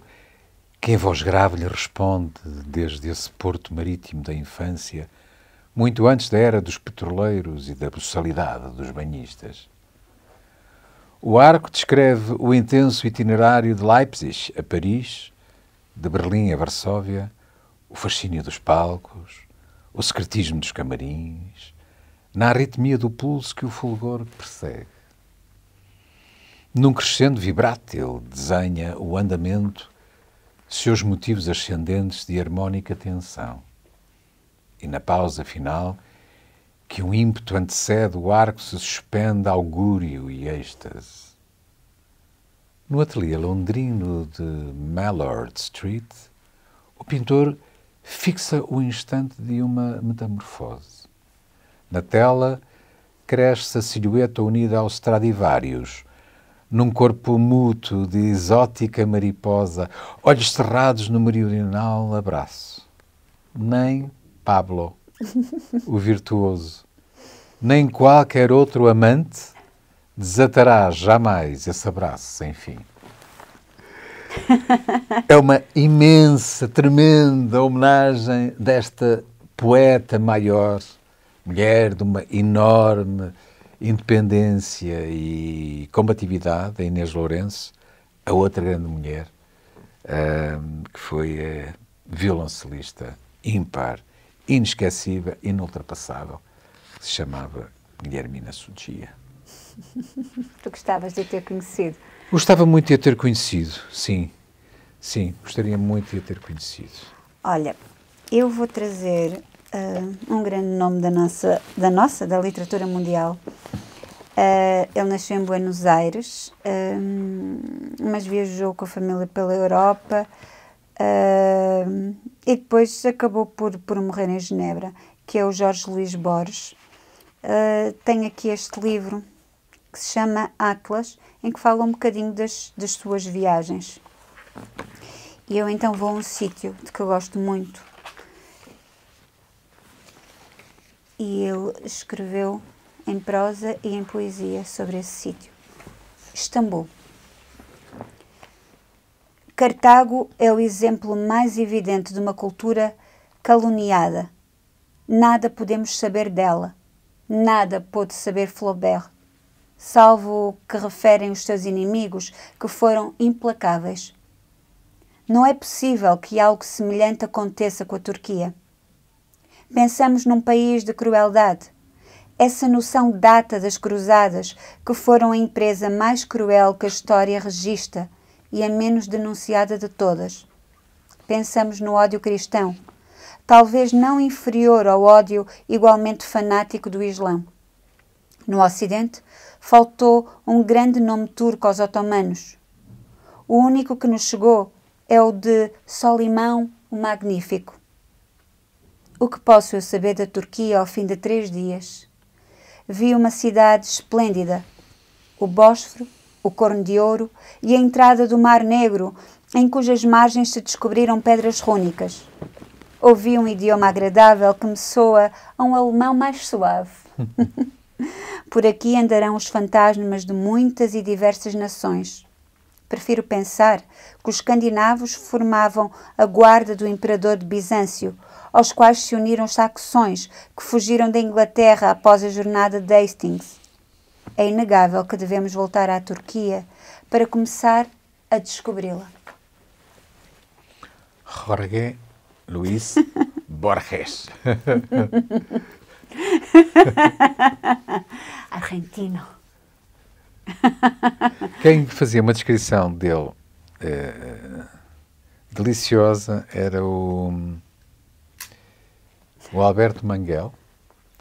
que em voz grave lhe responde desde esse porto marítimo da infância, muito antes da era dos petroleiros e da boçalidade dos banhistas. O arco descreve o intenso itinerário de Leipzig a Paris, de Berlim a Varsóvia, o fascínio dos palcos, o secretismo dos camarins, na arritmia do pulso que o fulgor persegue. Num crescendo vibrátil desenha o andamento, seus motivos ascendentes de harmónica tensão. E na pausa final, que um ímpeto antecede, o arco se suspende augúrio e êxtase. No ateliê londrino de Mallard Street, o pintor fixa o instante de uma metamorfose. Na tela, cresce a silhueta unida ao Stradivarius, num corpo mútuo de exótica mariposa, olhos cerrados no meridional abraço. Nem Pablo o virtuoso. Nem qualquer outro amante desatará jamais esse abraço sem fim. É uma imensa, tremenda homenagem desta poeta maior, mulher de uma enorme independência e combatividade, a Inês Lourenço, a outra grande mulher, que foi violoncelista ímpar, inesquecível, inultrapassável, que se chamava Guilhermina Sutgia. Tu gostavas de a ter conhecido? Gostava muito de a ter conhecido, sim. Sim, gostaria muito de a ter conhecido. Olha, eu vou trazer um grande nome da literatura mundial. Ele nasceu em Buenos Aires, mas viajou com a família pela Europa e depois acabou por morrer em Genebra, que é o Jorge Luís Borges. Tem aqui este livro que se chama Atlas, em que fala um bocadinho das suas viagens. E eu então vou a um sítio de que eu gosto muito. E ele escreveu em prosa e em poesia sobre esse sítio. Istambul. Cartago é o exemplo mais evidente de uma cultura caluniada. Nada podemos saber dela. Nada pôde saber Flaubert, salvo o que referem os seus inimigos, que foram implacáveis. Não é possível que algo semelhante aconteça com a Turquia. Pensamos num país de crueldade. Essa noção data das cruzadas, que foram a empresa mais cruel que a história registra e a menos denunciada de todas. Pensamos no ódio cristão, talvez não inferior ao ódio igualmente fanático do Islão. No Ocidente, faltou um grande nome turco aos otomanos. O único que nos chegou é o de Solimão o Magnífico. O que posso eu saber da Turquia ao fim de 3 dias? Vi uma cidade esplêndida, o Bósforo, o Corno de Ouro e a entrada do Mar Negro, em cujas margens se descobriram pedras rúnicas. Ouvi um idioma agradável que me soa a um alemão mais suave. Por aqui andarão os fantasmas de muitas e diversas nações. Prefiro pensar que os escandinavos formavam a guarda do imperador de Bizâncio, aos quais se uniram os saxões, que fugiram da Inglaterra após a jornada de Hastings. É inegável que devemos voltar à Turquia para começar a descobri-la. Jorge Luís Borges. Argentino. Quem fazia uma descrição dele deliciosa era o Alberto Manguel,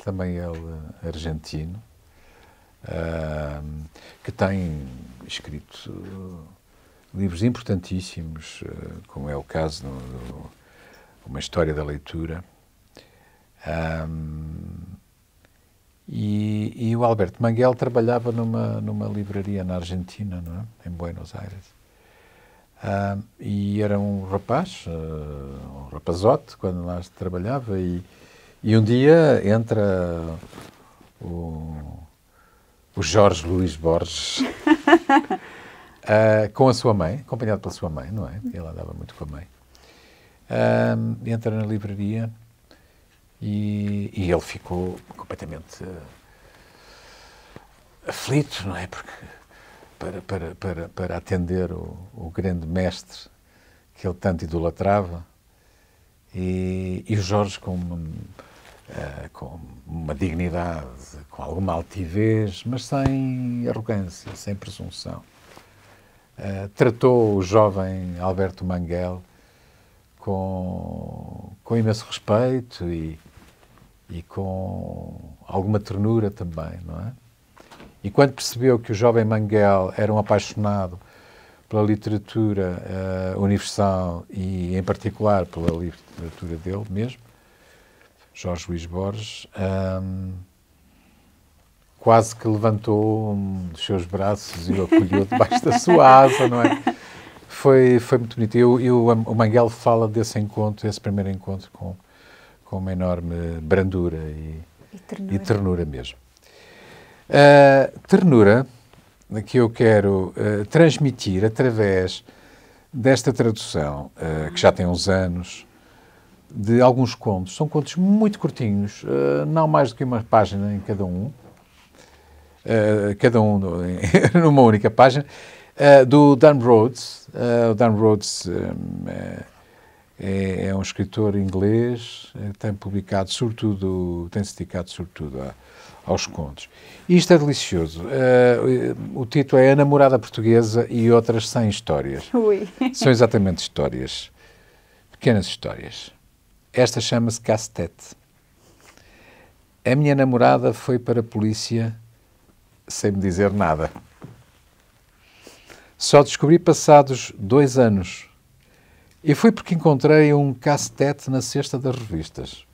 também ele argentino, que tem escrito livros importantíssimos, como é o caso de Uma História da Leitura. E o Alberto Manguel trabalhava numa livraria na Argentina, não é? Em Buenos Aires. E era um rapaz, um rapazote, quando lá trabalhava, e um dia entra o Jorge Luís Borges com a sua mãe, acompanhado pela sua mãe, não é? Ele andava muito com a mãe. Entra na livraria e ele ficou completamente aflito, não é? Porque para atender o grande mestre que ele tanto idolatrava, e o Jorge com uma dignidade, com alguma altivez, mas sem arrogância, sem presunção. Tratou o jovem Alberto Manguel com imenso respeito e com alguma ternura também, não é? E quando percebeu que o jovem Manguel era um apaixonado pela literatura universal e, em particular, pela literatura dele mesmo, Jorge Luís Borges, quase que levantou um dos seus braços e o acolheu debaixo da sua asa, não é? Foi muito bonito. O Manguel fala desse encontro, esse primeiro encontro com com uma enorme brandura e ternura mesmo. Ternura que eu quero transmitir através desta tradução, que já tem uns anos, de alguns contos. São contos muito curtinhos, não mais do que uma página em cada um, numa única página, do Dan Rhodes. O Dan Rhodes é um escritor inglês, tem publicado sobretudo, tem-se dedicado sobretudo aos contos. E isto é delicioso. O título é A Namorada Portuguesa e Outras 100 Histórias. Ui. São exatamente histórias, pequenas histórias. Esta chama-se Castete. A minha namorada foi para a polícia sem me dizer nada. Só descobri passados 2 anos. E foi porque encontrei um castete na cesta das revistas.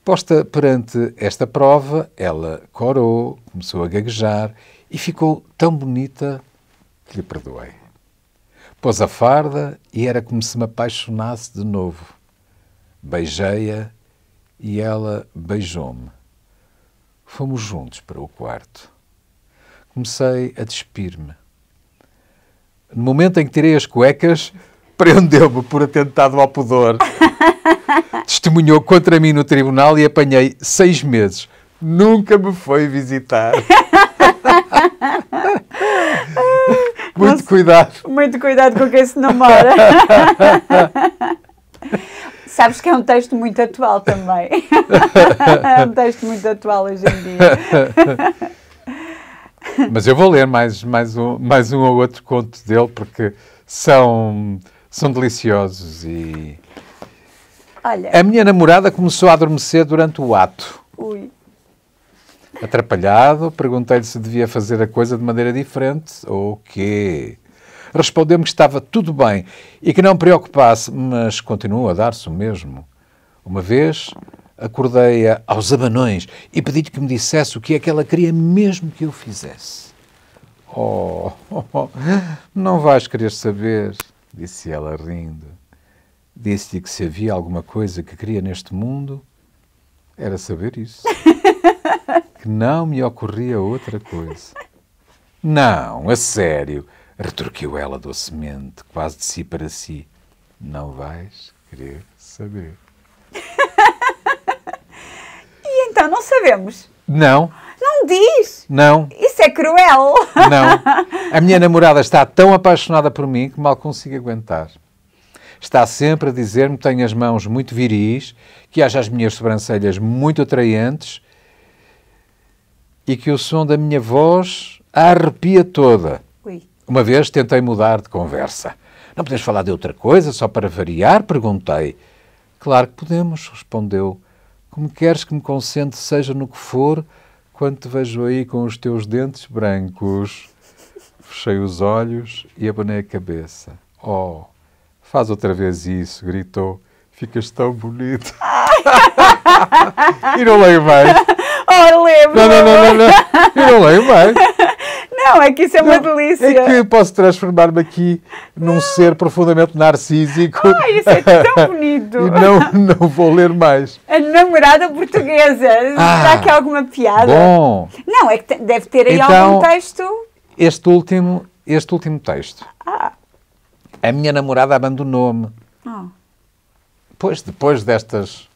Posta perante esta prova, ela corou, começou a gaguejar e ficou tão bonita que lhe perdoei. Pôs a farda e era como se me apaixonasse de novo. Beijei-a e ela beijou-me. Fomos juntos para o quarto. Comecei a despir-me. No momento em que tirei as cuecas, prendeu-me por atentado ao pudor. Testemunhou contra mim no tribunal e apanhei 6 meses. Nunca me foi visitar. Muito cuidado. Muito cuidado com quem se namora. Sabes que é um texto muito atual também. É um texto muito atual hoje em dia. Mas eu vou ler mais um ou outro conto dele, porque são deliciosos. E Olha. A minha namorada começou a adormecer durante o ato. Ui. Atrapalhado, perguntei-lhe se devia fazer a coisa de maneira diferente ou o quê. Respondeu-me que estava tudo bem e que não me preocupasse, mas continuou a dar-se o mesmo. Uma vez acordei-a aos abanões e pedi-lhe que me dissesse o que é que ela queria mesmo que eu fizesse. Não vais querer saber, disse ela rindo. Disse-lhe que se havia alguma coisa que queria neste mundo, era saber isso. Que não me ocorria outra coisa. Não, a sério, retorquiu ela docemente, quase de si para si. Não vais querer saber. E então, não sabemos? Não. Não diz? Não. Isso é cruel. Não. A minha namorada está tão apaixonada por mim que mal consigo aguentar. Está sempre a dizer-me que tenho as mãos muito viris, que haja as minhas sobrancelhas muito atraentes e que o som da minha voz a arrepia toda. Ui. Uma vez tentei mudar de conversa. Não podemos falar de outra coisa, só para variar? Perguntei. Claro que podemos, respondeu. Como queres que me concentre, seja no que for, quando te vejo aí com os teus dentes brancos? Fechei os olhos e abanei a cabeça. Oh, faz outra vez isso, gritou. Ficas tão bonito. E não leio mais. Oh, lembro. Não. Eu não leio mais. Não, é que isso é uma delícia. É que posso transformar-me aqui num ser profundamente narcísico. Isso é tão bonito. E não vou ler mais. A namorada portuguesa. Será que há alguma piada? Bom. Não, é que deve ter aí Então, algum texto. Este último texto. A minha namorada abandonou-me. Pois, depois destas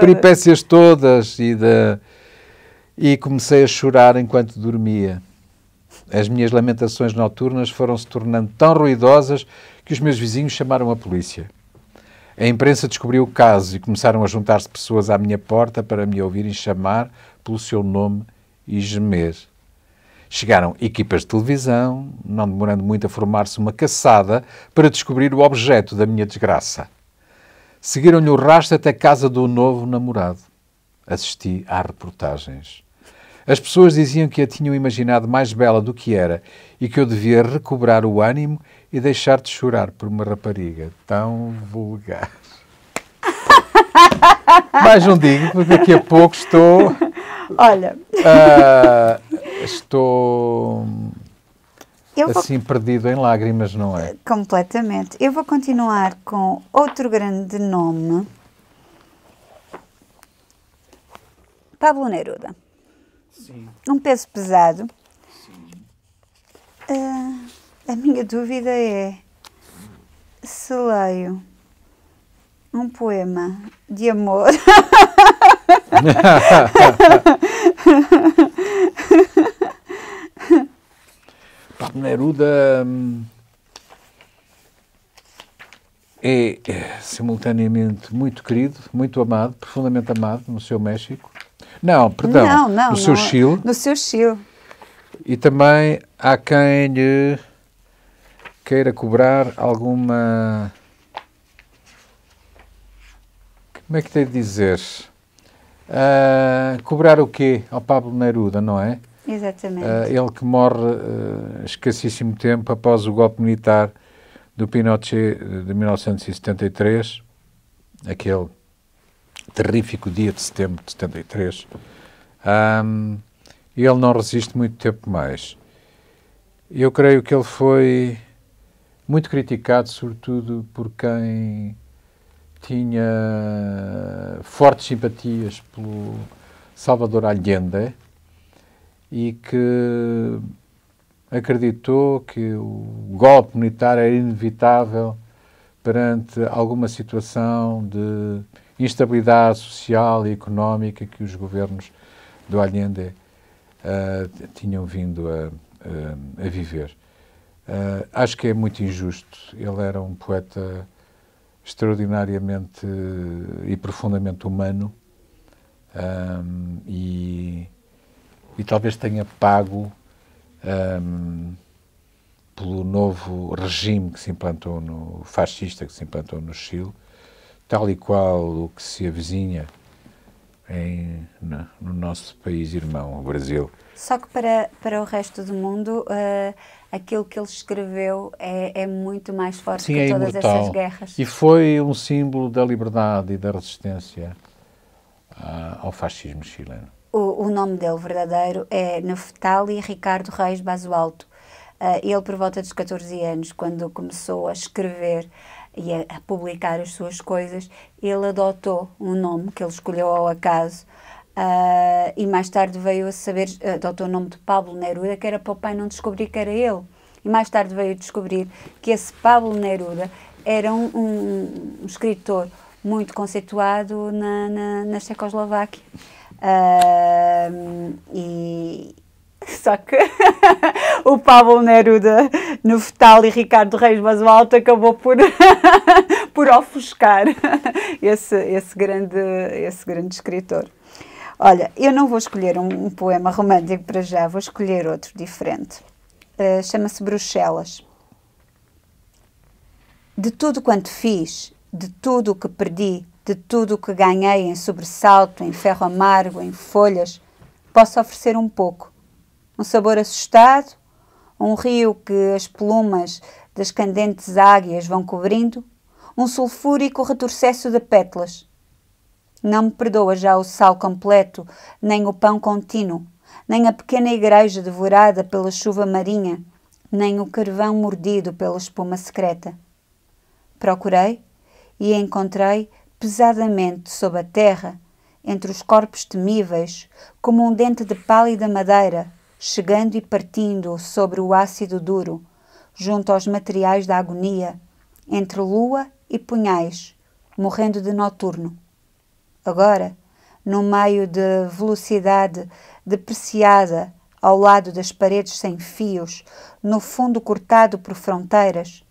Peripécias todas. E comecei a chorar enquanto dormia. As minhas lamentações noturnas foram-se tornando tão ruidosas que os meus vizinhos chamaram a polícia. A imprensa descobriu o caso e começaram a juntar-se pessoas à minha porta para me ouvirem chamar pelo seu nome e gemer. Chegaram equipas de televisão, não demorando muito a formar-se uma caçada para descobrir o objeto da minha desgraça. Seguiram-lhe o rastro até a casa do novo namorado. Assisti às reportagens. As pessoas diziam que a tinham imaginado mais bela do que era e que eu devia recobrar o ânimo e deixar de chorar por uma rapariga tão vulgar. Mais não digo, porque daqui a pouco estou... Olha... assim perdido em lágrimas, não é? Completamente. Eu vou continuar com outro grande nome. Pablo Neruda. Sim. Um peso pesado. A minha dúvida é se leio um poema de amor Pablo Neruda é simultaneamente muito querido, muito amado, profundamente amado no seu México. Não, perdão, no seu Chile. No seu Chile. E também há quem lhe queira cobrar alguma... Como é que tenho de dizer? Cobrar o quê ao Pablo Neruda, não é? Exatamente. Ele que morre escassíssimo tempo após o golpe militar do Pinochet de 1973, aquele terrífico dia de setembro de 73. Ele não resiste muito tempo mais. Eu creio que ele foi muito criticado, sobretudo por quem tinha fortes simpatias pelo Salvador Allende e que acreditou que o golpe militar era inevitável perante alguma situação de instabilidade social e económica que os governos do Allende tinham vindo a viver. Acho que é muito injusto. Ele era um poeta extraordinariamente e profundamente humano e talvez tenha pago pelo novo regime que se implantou fascista que se implantou no Chile, tal e qual o que se avizinha no nosso país irmão, o Brasil. Só que para o resto do mundo, aquilo que ele escreveu é muito mais forte Sim, que todas imortal. essas guerras. E foi um símbolo da liberdade e da resistência ao fascismo chileno. O nome dele verdadeiro é Neftali Ricardo Reis Basualto. Ele, por volta dos 14 anos, quando começou a escrever e a publicar as suas coisas, ele adotou um nome que ele escolheu ao acaso e mais tarde veio a saber, adotou o nome de Pablo Neruda, que era para o pai não descobrir que era ele. E mais tarde veio a descobrir que esse Pablo Neruda era um escritor muito conceituado na Checoslováquia. Só que o Pablo Neruda, Neftali Ricardo Reis Basualto, acabou por ofuscar esse grande escritor. Olha, eu não vou escolher um poema romântico para já, vou escolher outro diferente. Chama-se Bruxelas. De tudo quanto fiz, de tudo o que perdi, de tudo o que ganhei em sobressalto, em ferro amargo, em folhas, posso oferecer um pouco. Um sabor assustado, um rio que as plumas das candentes águias vão cobrindo, um sulfúrico retrocesso de pétalas. Não me perdoa já o sal completo, nem o pão contínuo, nem a pequena igreja devorada pela chuva marinha, nem o carvão mordido pela espuma secreta. Procurei e encontrei pesadamente sob a terra, entre os corpos temíveis, como um dente de pálida madeira, chegando e partindo sobre o ácido duro, junto aos materiais da agonia, entre lua e punhais, morrendo de noturno. Agora, no meio de velocidade depreciada, ao lado das paredes sem fios, no fundo cortado por fronteiras,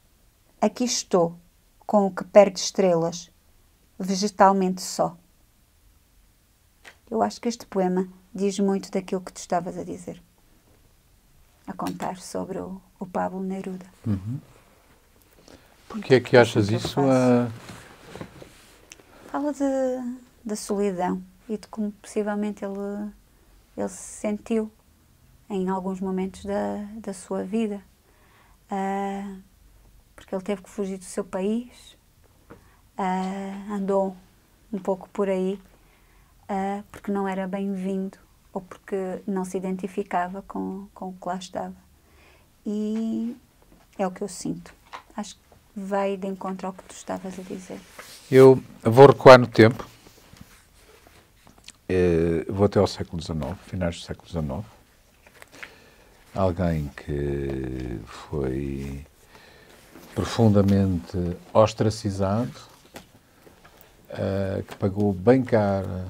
aqui estou, com o que perde estrelas, vegetalmente só. Eu acho que este poema diz muito daquilo que tu estavas a dizer, a contar sobre o Pablo Neruda. Uhum. Porquê é que achas isso? Fala da solidão e de como possivelmente ele se sentiu em alguns momentos da sua vida. Porque ele teve que fugir do seu país, andou um pouco por aí, porque não era bem-vindo ou porque não se identificava com o que lá estava. e é o que eu sinto. Acho que vai de encontro ao que tu estavas a dizer. Eu vou recuar no tempo. Vou até ao século XIX, finais do século XIX. Alguém que foi profundamente ostracizado, que pagou bem cara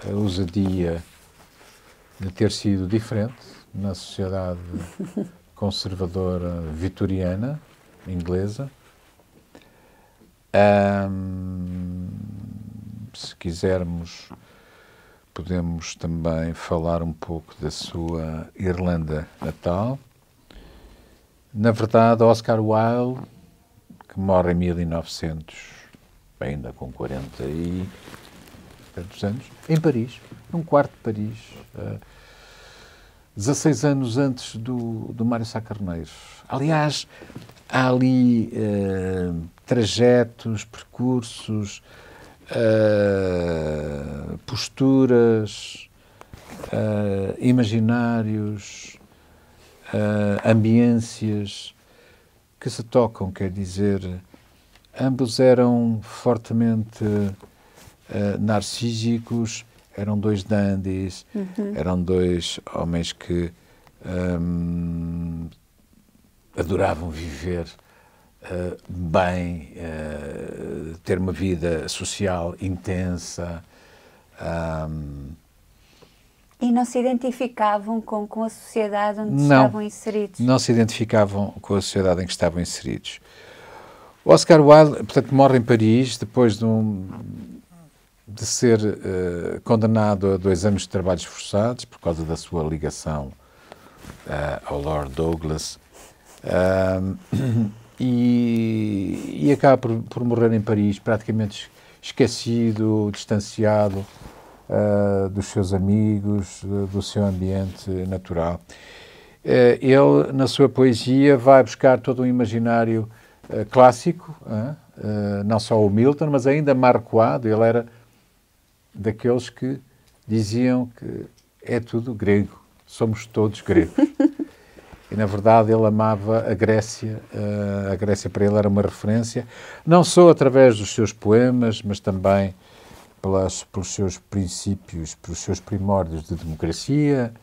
a ousadia de ter sido diferente na sociedade conservadora vitoriana, inglesa. Se quisermos, podemos também falar um pouco da sua Irlanda natal. Na verdade, Oscar Wilde, que morre em 1900, ainda com 40 e tantos anos, em Paris, num quarto de Paris, 16 anos antes do Mário Sá Carneiro. Aliás, há ali trajetos, percursos, posturas, imaginários, ambiências que se tocam, quer dizer, ambos eram fortemente narcísicos, eram dois dandies, eram dois homens que adoravam viver bem, ter uma vida social intensa. E não se identificavam com a sociedade onde estavam inseridos? Não se identificavam com a sociedade em que estavam inseridos. Oscar Wilde, portanto, morre em Paris depois de ser condenado a 2 anos de trabalhos forçados por causa da sua ligação ao Lord Douglas, e acaba por morrer em Paris praticamente esquecido, distanciado dos seus amigos, do seu ambiente natural. Ele, na sua poesia, vai buscar todo um imaginário clássico, não só o Milton, mas ainda Marquard. Ele era daqueles que diziam que é tudo grego, somos todos gregos. E, na verdade, ele amava a Grécia. A Grécia para ele era uma referência, não só através dos seus poemas, mas também pelos seus princípios, pelos seus primórdios de democracia,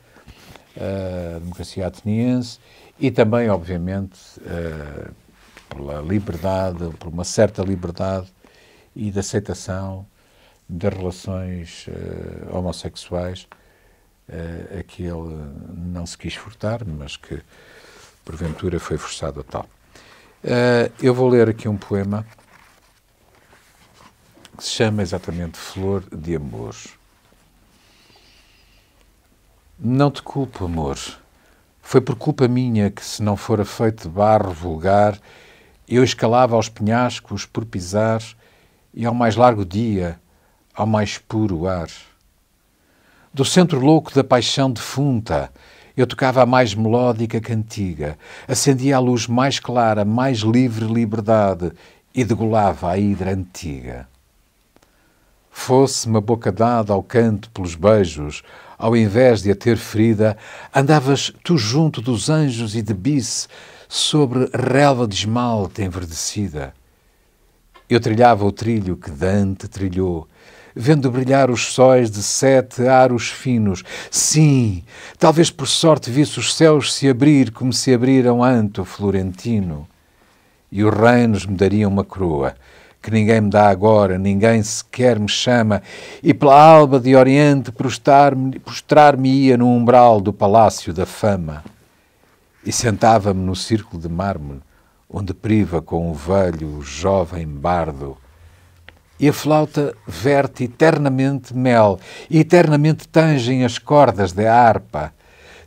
democracia ateniense, e também, obviamente, pela liberdade, por uma certa liberdade e de aceitação das relações homossexuais, a que ele não se quis furtar, mas que, porventura, foi forçado a tal. Eu vou ler aqui um poema que se chama exatamente Flor de Amor. Não te culpo, amor. Foi por culpa minha que, se não fora feito de barro vulgar, eu escalava aos penhascos por pisar e ao mais largo dia, ao mais puro ar. Do centro louco da paixão defunta, eu tocava a mais melódica cantiga, acendia a luz mais clara, mais livre liberdade e degolava a hidra antiga. Fosse-me a boca dada ao canto pelos beijos, ao invés de a ter ferida, andavas tu junto dos anjos e de bice sobre relva de esmalte enverdecida. Eu trilhava o trilho que Dante trilhou, vendo brilhar os sóis de 7 aros finos. Sim, talvez por sorte visse os céus se abrir como se abriram Anto Florentino. E os reinos me dariam uma coroa, que ninguém me dá agora, ninguém sequer me chama, e pela alba de Oriente prostrar-me-ia no umbral do Palácio da Fama. E sentava-me no círculo de mármore, onde priva com o velho, o jovem bardo. E a flauta verte eternamente mel, e eternamente tangem as cordas da harpa.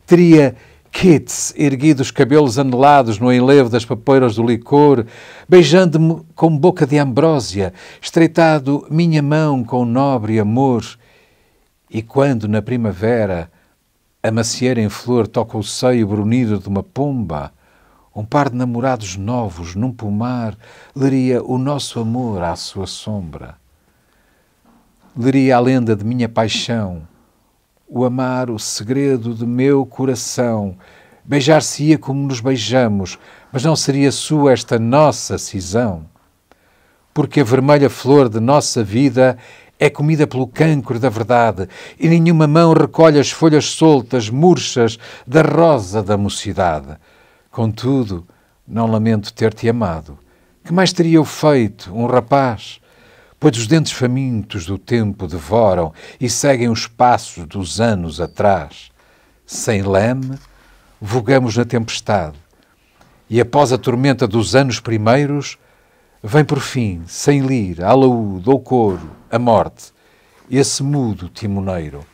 Teria Keats erguido os cabelos anelados no enlevo das papeiras do licor, beijando-me com boca de ambrósia, estreitado minha mão com nobre amor. E quando, na primavera, a macieira em flor toca o seio brunido de uma pomba, um par de namorados novos num pomar leria o nosso amor à sua sombra. Leria a lenda de minha paixão, o amar o segredo de meu coração, beijar-se-ia como nos beijamos, mas não seria sua esta nossa cisão? Porque a vermelha flor de nossa vida é comida pelo cancro da verdade e nenhuma mão recolhe as folhas soltas, murchas, da rosa da mocidade. Contudo, não lamento ter-te amado. Que mais teria eu feito, um rapaz? Pois os dentes famintos do tempo devoram e seguem os passos dos anos atrás. Sem leme, vogamos na tempestade. E após a tormenta dos anos primeiros, vem por fim, sem lira, alaúde ou coro, a morte, esse mudo timoneiro.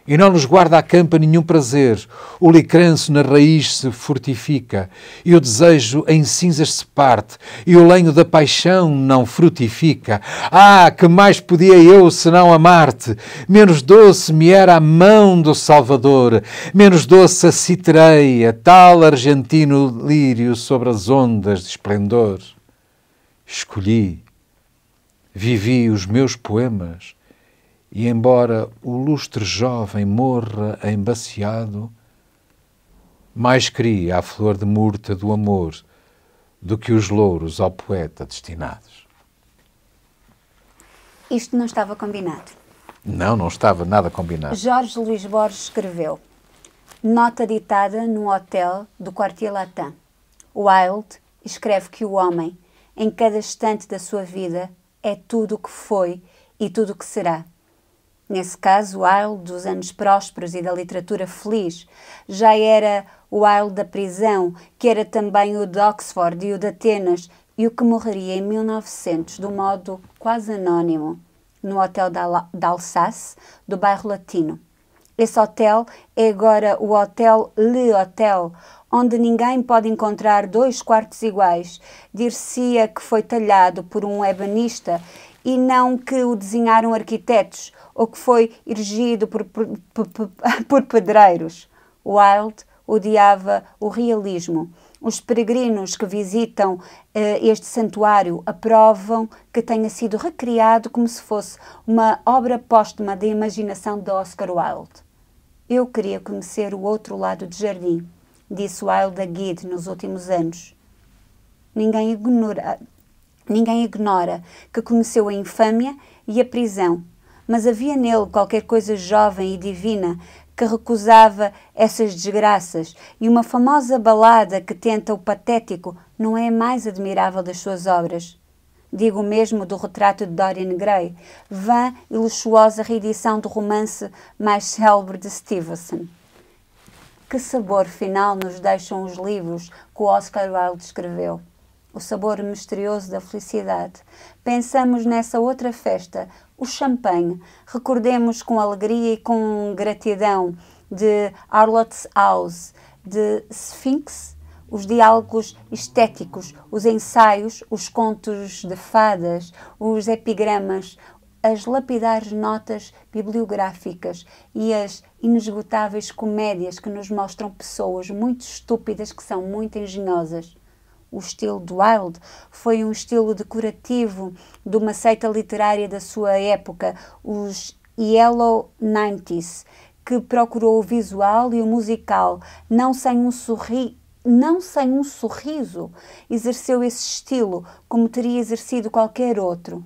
E não nos guarda a campa nenhum prazer, o licranço na raiz se fortifica, e o desejo em cinzas se parte, e o lenho da paixão não frutifica. Ah, que mais podia eu senão amar-te? Menos doce me era a mão do Salvador, menos doce a citereia, tal argentino lírio sobre as ondas de esplendor. Escolhi, vivi os meus poemas, e embora o lustre jovem morra embaciado, mais queria a flor de murta do amor do que os louros ao poeta destinados. Isto não estava combinado. Não estava nada combinado. Jorge Luís Borges escreveu: nota ditada no hotel do Quartier Latin. Wilde escreve que o homem, em cada instante da sua vida, é tudo o que foi e tudo o que será. Nesse caso, Wilde dos anos prósperos e da literatura feliz já era o Wilde da prisão, que era também o de Oxford e o de Atenas, e o que morreria em 1900 de um modo quase anónimo, no hotel da Alsace, do bairro Latino. Esse hotel é agora o Hotel Le Hotel, onde ninguém pode encontrar 2 quartos iguais. Dir-se-ia que foi talhado por um ebanista e não que o desenharam arquitetos, ou que foi erigido por pedreiros. Wilde odiava o realismo. Os peregrinos que visitam este santuário aprovam que tenha sido recriado como se fosse uma obra póstuma da imaginação de Oscar Wilde. Eu queria conhecer o outro lado do jardim, disse Wilde a Guide nos últimos anos. Ninguém ignora que conheceu a infâmia e a prisão, mas havia nele qualquer coisa jovem e divina que recusava essas desgraças, e uma famosa balada que tenta o patético não é a mais admirável das suas obras. Digo mesmo do retrato de Dorian Gray, vã e luxuosa reedição do romance mais célebre de Stevenson. Que sabor final nos deixam os livros que o Oscar Wilde escreveu? O sabor misterioso da felicidade. Pensamos nessa outra festa, o champanhe. Recordemos com alegria e com gratidão de Harlot's House, de Sphinx, os diálogos estéticos, os ensaios, os contos de fadas, os epigramas, as lapidares notas bibliográficas e as inesgotáveis comédias que nos mostram pessoas muito estúpidas que são muito engenhosas. O estilo de Wilde foi um estilo decorativo de uma seita literária da sua época, os Yellow 90s, que procurou o visual e o musical, não sem um sorriso, exerceu esse estilo como teria exercido qualquer outro.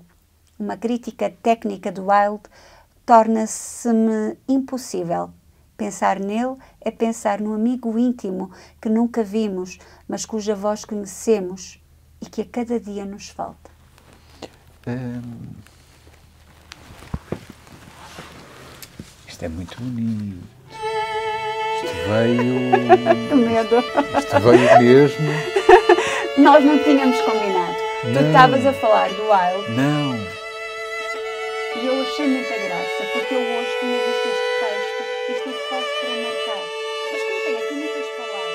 Uma crítica técnica de Wilde torna-se-me impossível. Pensar nele é pensar no amigo íntimo que nunca vimos, mas cuja voz conhecemos e que a cada dia nos falta. Isto é muito bonito. Isto veio... Que medo! Isto veio mesmo... Nós não tínhamos combinado. Não. Tu estavas a falar do Wilde. Não. E eu achei muita graça, porque eu hoje tinha visto este texto e estive quase para marcar. Mas como tem aqui muitas palavras...